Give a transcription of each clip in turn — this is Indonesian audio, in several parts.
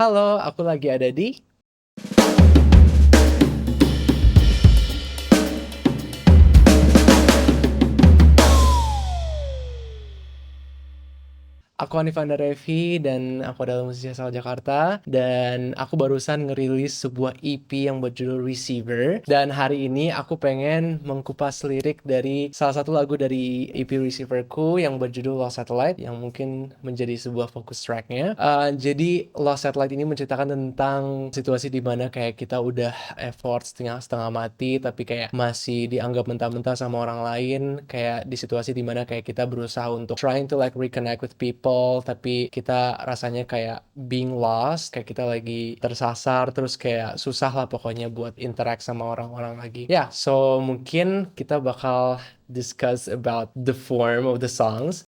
Halo, aku lagi ada di aku Hanif Revi dan aku adalah musisi asal Jakarta dan aku barusan ngerilis sebuah EP yang berjudul Receiver dan hari ini aku pengen mengkupas lirik dari salah satu lagu dari EP Receiverku yang berjudul Lost Satellite yang mungkin menjadi sebuah fokus tracknya. Jadi Lost Satellite ini menceritakan tentang situasi di mana kayak kita udah effort setengah mati tapi kayak masih dianggap mentah-mentah sama orang lain, kayak di situasi di mana kayak kita berusaha untuk trying to like reconnect with people tapi kita rasanya kayak being lost, kayak kita lagi tersasar terus kayak susah lah pokoknya buat interact sama orang-orang lagi. Ya, so mungkin kita bakal discuss about the form of the songs.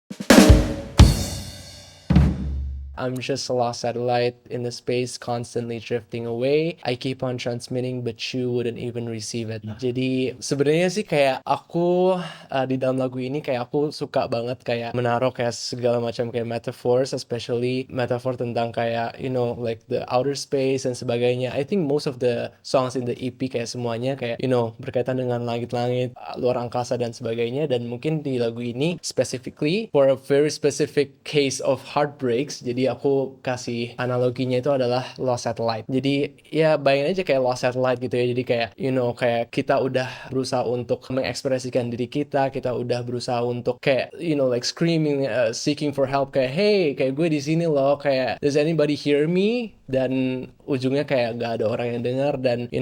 I'm just a lost satellite in the space constantly drifting away. I keep on transmitting but you wouldn't even receive it. Jadi sebenarnya sih kayak aku di dalam lagu ini kayak aku suka banget kayak menaruh kayak segala macam kayak metaphors, especially metaphor tentang kayak like the outer space dan sebagainya. I think most of the songs in the EP kayak semuanya kayak berkaitan dengan langit-langit, luar angkasa dan sebagainya, dan mungkin di lagu ini specifically for a very specific case of heartbreaks. Jadi aku kasih analoginya itu adalah lost satellite. Jadi ya bayangin aja kayak lost satellite gitu ya. Jadi kayak kayak kita udah berusaha untuk mengekspresikan diri kita udah berusaha untuk kayak like screaming, seeking for help, kayak hey kayak gue di sini loh, kayak does anybody hear me, dan ujungnya kayak gak ada orang yang dengar, dan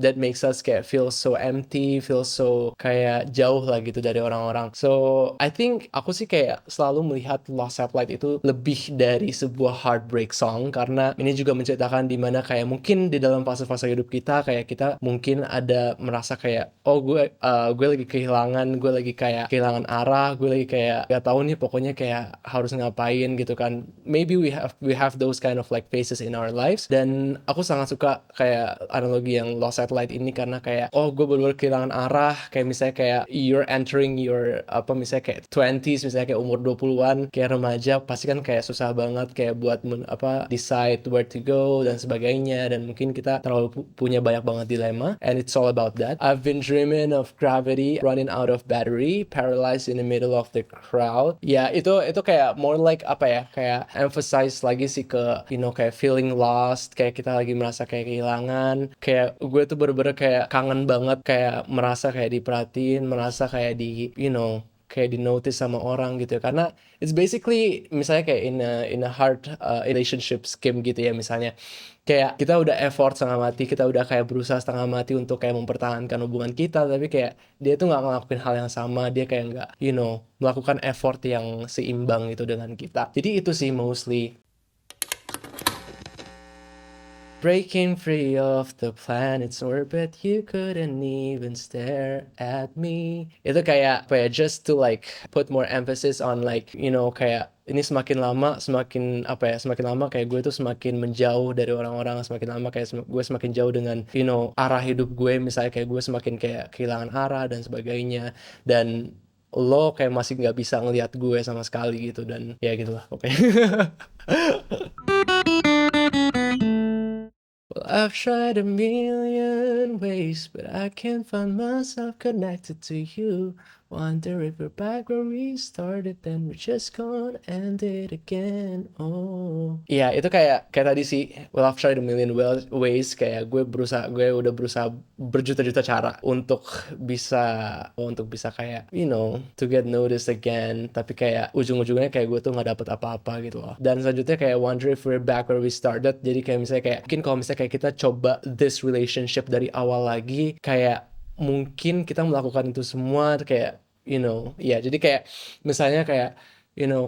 that makes us kayak feel so empty, feel so kayak jauh lah gitu dari orang-orang. So I think aku sih kayak selalu melihat Lost Satellite itu lebih dari sebuah heartbreak song, karena ini juga menceritakan dimana kayak mungkin di dalam fase-fase hidup kita kayak kita mungkin ada merasa kayak oh gue lagi kehilangan, gue lagi kayak kehilangan arah, gue lagi kayak gak tahu nih pokoknya kayak harus ngapain gitu kan. Maybe we have those kind of like phases in our lives, dan aku sangat suka kayak analogi yang Lost Satellite ini karena kayak oh gue bener-bener kehilangan arah, kayak misalnya kayak you're entering your misalnya kayak 20s, misalnya kayak umur 20-an, kayak remaja pasti kan kayak susah banget kayak buat decide where to go dan sebagainya, dan mungkin kita terlalu punya banyak banget dilema, and it's all about that. I've been dreaming of gravity, running out of battery, paralyzed in the middle of the crowd. Ya itu kayak more like apa ya, kayak emphasize lagi sih ke kayak feeling lost, kayak kita lagi merasa kayak kehilangan, kayak gue tuh bener-bener kayak kangen banget kayak merasa kayak diperhatiin, merasa kayak kayak di notice sama orang gitu ya. Karena it's basically misalnya kayak in a hard relationship scheme gitu ya, misalnya kayak kita udah effort setengah mati, kita udah kayak berusaha setengah mati untuk kayak mempertahankan hubungan kita, tapi kayak dia tuh nggak ngelakuin hal yang sama, dia kayak nggak melakukan effort yang seimbang itu dengan kita. Jadi itu sih mostly. Breaking free of the planet's orbit, you couldn't even stare at me. Itu kayak apa ya, just to like put more emphasis on like kayak ini semakin lama semakin apa ya, semakin lama kayak gue tuh semakin menjauh dari orang-orang, semakin lama kayak gue semakin jauh dengan arah hidup gue, misalnya kayak gue semakin kayak kehilangan arah dan sebagainya, dan lo kayak masih nggak bisa ngelihat gue sama sekali gitu, dan ya gitulah pokoknya. Well, I've tried a million ways, but I can't find myself connected to you. Wonder if we're back where we started, then we're just gonna end it again. Oh. Iya, itu kayak tadi sih. Well, I've tried a million ways. Kayak gue udah berusaha berjuta-juta cara untuk bisa kayak to get noticed again. Tapi kayak ujung-ujungnya kayak gue tuh nggak dapet apa-apa gitu loh. Dan selanjutnya kayak wonder if we're back where we started. Jadi kayak misalnya kayak mungkin kalau misalnya kayak kita coba this relationship dari awal lagi, kayak mungkin kita melakukan itu semua kayak ya jadi kayak misalnya kayak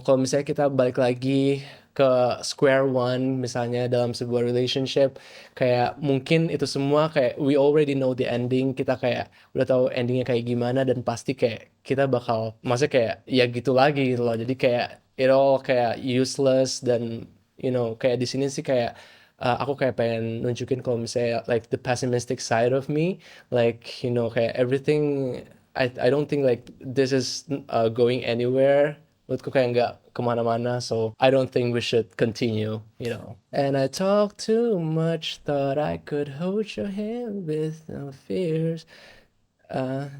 kalau misalnya kita balik lagi ke square one misalnya dalam sebuah relationship, kayak mungkin itu semua kayak we already know the ending, kita kayak udah tahu endingnya kayak gimana, dan pasti kayak kita bakal maksudnya kayak ya gitu lagi gitu loh. Jadi kayak it all kayak useless, dan kayak di sini sih kayak aku kayak pengen nunjukin kalau misalnya like the pessimistic side of me, like kayak everything, I don't think like this is going anywhere, menurutku kayak nggak kemana-mana, so I don't think we should continue, you know. And I talk too much, thought I could hold your hand with no fears.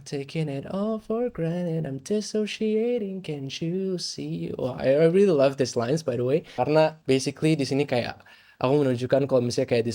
Taking it all for granted, I'm dissociating, can't you see? Oh, I really love these lines by the way, karena basically di sini kayak aku menunjukkan kalau misalnya kayak di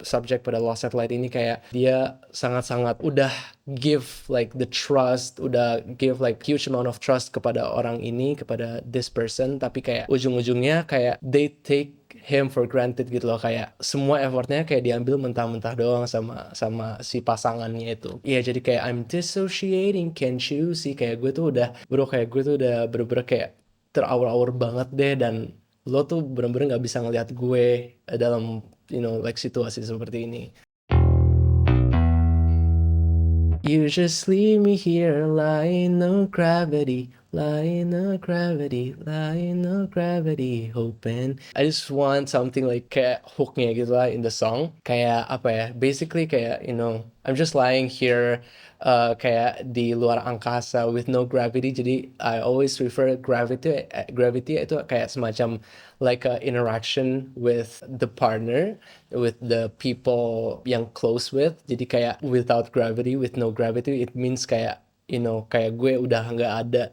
subject pada Lost Satellite ini kayak dia sangat-sangat udah give like the trust, udah give like huge amount of trust kepada orang ini, kepada this person, tapi kayak ujung-ujungnya kayak they take him for granted gitu loh, kayak semua effortnya kayak diambil mentah-mentah doang sama sama si pasangannya itu. Iya, jadi kayak I'm dissociating, can't you see? Kayak gue tuh udah bro, kayak gue tuh udah bener-bener kayak terawur-awur banget deh, dan lo tuh bener-bener nggak bisa ngelihat gue dalam like situasi seperti ini. You just leave me here, lying no gravity, lying no gravity, lying no gravity, hoping. I just want something like kayak hooknya gitu lah in the song. Kayak apa ya? Basically kayak I'm just lying here, kayak di luar angkasa with no gravity. Jadi I always refer gravity itu kayak semacam like a interaction with the partner, with the people yang close with. Jadi kayak without gravity, with no gravity, it means kayak kayak gue udah nggak ada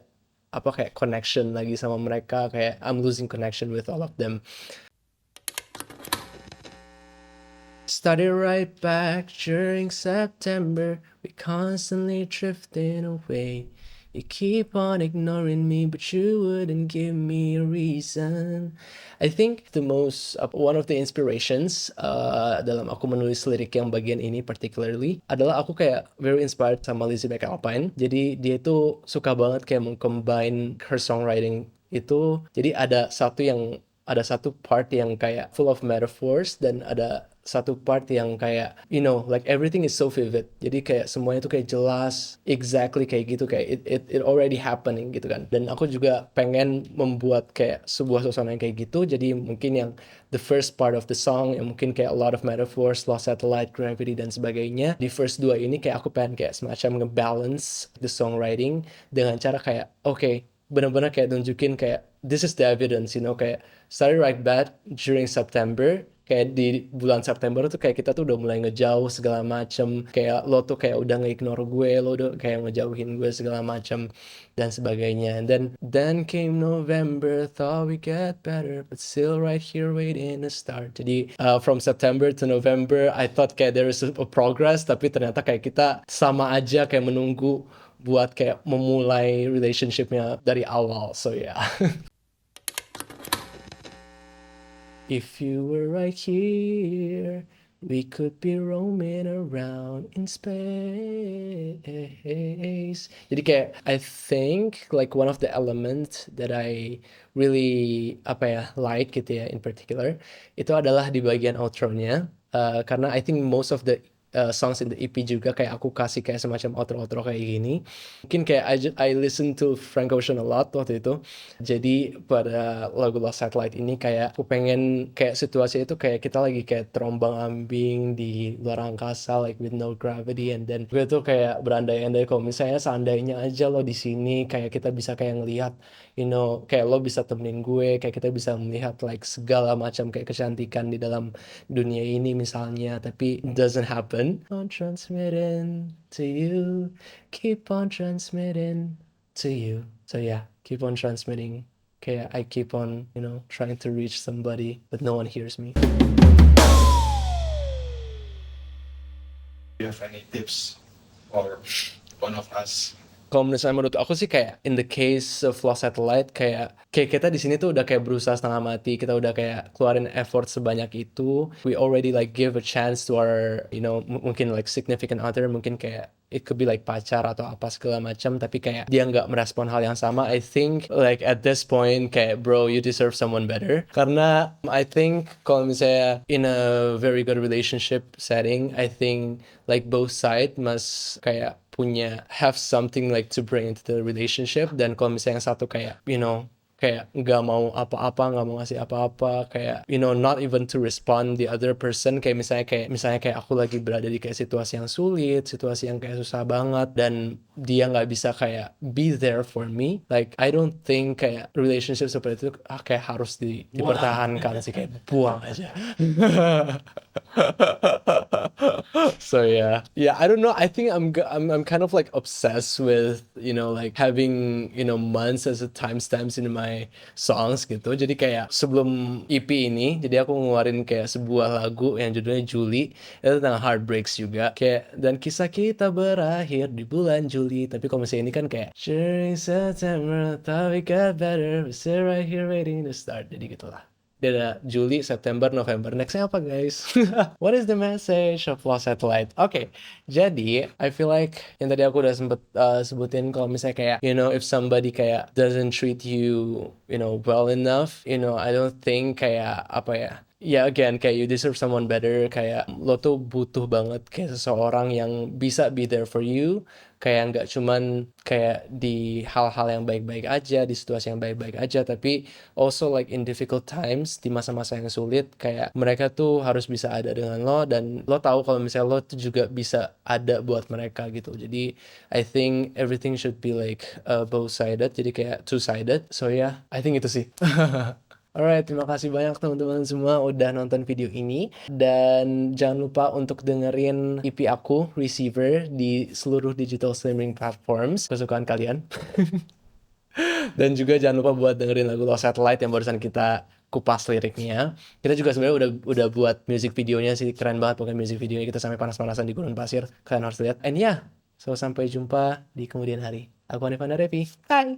apa kayak connection lagi sama mereka, kayak I'm losing connection with all of them. Started right back during September, we constantly drifting away. You keep on ignoring me, but you wouldn't give me a reason. I think one of the inspirations dalam aku menulis lirik yang bagian ini particularly adalah aku kayak very inspired sama Lizzie McAlpine. Jadi dia itu suka banget kayak mengcombine her songwriting itu. Jadi ada satu part yang kayak full of metaphors, dan ada satu part yang kayak like everything is so vivid. Jadi kayak semuanya tuh kayak jelas, exactly kayak gitu, kayak it already happening gitu kan. Dan aku juga pengen membuat kayak sebuah suasana yang kayak gitu. Jadi mungkin yang the first part of the song yang mungkin kayak a lot of metaphors, Lost Satellite, Gravity dan sebagainya. Di first dua ini kayak aku pengen kayak semacam ngebalance the songwriting dengan cara kayak benar-benar kayak nunjukin kayak this is the evidence, kayak started right back during September, kayak di bulan September tuh kayak kita tuh udah mulai ngejauh segala macem, kayak lo tuh kayak udah nge-ignore gue, lo udah kayak ngejauhin gue segala macem dan sebagainya. And then came November, thought we get better, but still right here waiting to start. Jadi from September to November, I thought kayak there is a progress, tapi ternyata kayak kita sama aja kayak menunggu buat kayak memulai relationshipnya dari awal. So yeah. If you were right here, we could be roaming around in space. Jadi kayak I think like one of the elements that I really like gitu ya in particular, itu adalah di bagian outro-nya. Karena I think most of the songs in the EP juga kayak aku kasih kayak semacam outro-outro kayak gini. Mungkin kayak I listen to Frank Ocean a lot waktu itu. Jadi pada lagu Lost Satellite ini kayak aku pengen kayak situasi itu kayak kita lagi kayak terombang-ambing di luar angkasa like with no gravity, and then gue tuh kayak berandai-andai kalau misalnya seandainya aja lo di sini, kayak kita bisa kayak ngelihat kayak lo bisa temenin gue, kayak kita bisa melihat like segala macam kayak kecantikan di dalam dunia ini misalnya, tapi it doesn't happen. On transmitting to you, keep on transmitting to you. So yeah, keep on transmitting. Okay, I keep on, trying to reach somebody, but no one hears me. Do you have any tips for one of us? Kalau menurut aku sih kayak in the case of Lost Satellite, kayak kita di sini tuh udah kayak berusaha setengah mati, kita udah kayak keluarin effort sebanyak itu, we already like give a chance to our mungkin like significant other, mungkin kayak it could be like pacar atau apa segala macam, tapi kayak dia nggak merespon hal yang sama. I think like at this point kayak bro, you deserve someone better. Karena I think kalau misalnya in a very good relationship setting, I think like both side must kayak have something like to bring into the relationship. Dan kalau misalnya yang satu kayak kayak nggak mau apa-apa, nggak mau ngasih apa-apa, kayak you know not even to respond the other person. Kayak misalnya kayak aku lagi berada di kayak situasi yang sulit, situasi yang kayak susah banget, dan dia nggak bisa kayak be there for me. Like I don't think kayak relationship seperti itu kayak harus dipertahankan sih, kayak buang aja. So yeah, I don't know. I think I'm kind of like obsessed with like having months as a timestamps in my songs gitu. Jadi kayak sebelum EP ini, jadi aku ngeluarin kayak sebuah lagu yang judulnya Juli, itu tentang heartbreaks juga. Kayak dan kisah kita berakhir di bulan Juli. Tapi kalau misalnya ini kan kayak during September, thought we got better, we still right here waiting to start. Jadi gitulah. Dia ada Juli, September, November. Nextnya apa guys? What is the message of Lost Satellite? Oke, jadi I feel like yang tadi aku udah sempet sebutin, kalau misalnya kayak if somebody kayak doesn't treat you well enough, I don't think kayak apa ya. Ya again, kayak you deserve someone better. Kayak lo tuh butuh banget kayak seseorang yang bisa be there for you. Kayak nggak cuman kayak di hal-hal yang baik-baik aja, di situasi yang baik-baik aja, tapi also like in difficult times, di masa-masa yang sulit, kayak mereka tuh harus bisa ada dengan lo, dan lo tahu kalau misalnya lo tuh juga bisa ada buat mereka gitu. Jadi I think everything should be like both-sided, jadi kayak two-sided. So yeah, I think itu sih. Alright, terima kasih banyak teman-teman semua udah nonton video ini. Dan jangan lupa untuk dengerin EP aku, Receiver, di seluruh digital streaming platforms kesukaan kalian. Dan juga jangan lupa buat dengerin lagu Lost Satellite yang barusan kita kupas liriknya. Kita juga sebenarnya udah buat music videonya sih, keren banget pokoknya music videonya. Kita sampai panas-panasan di gurun pasir. Kalian harus lihat. And yeah, so sampai jumpa di kemudian hari. Aku Hanif Revi. Bye!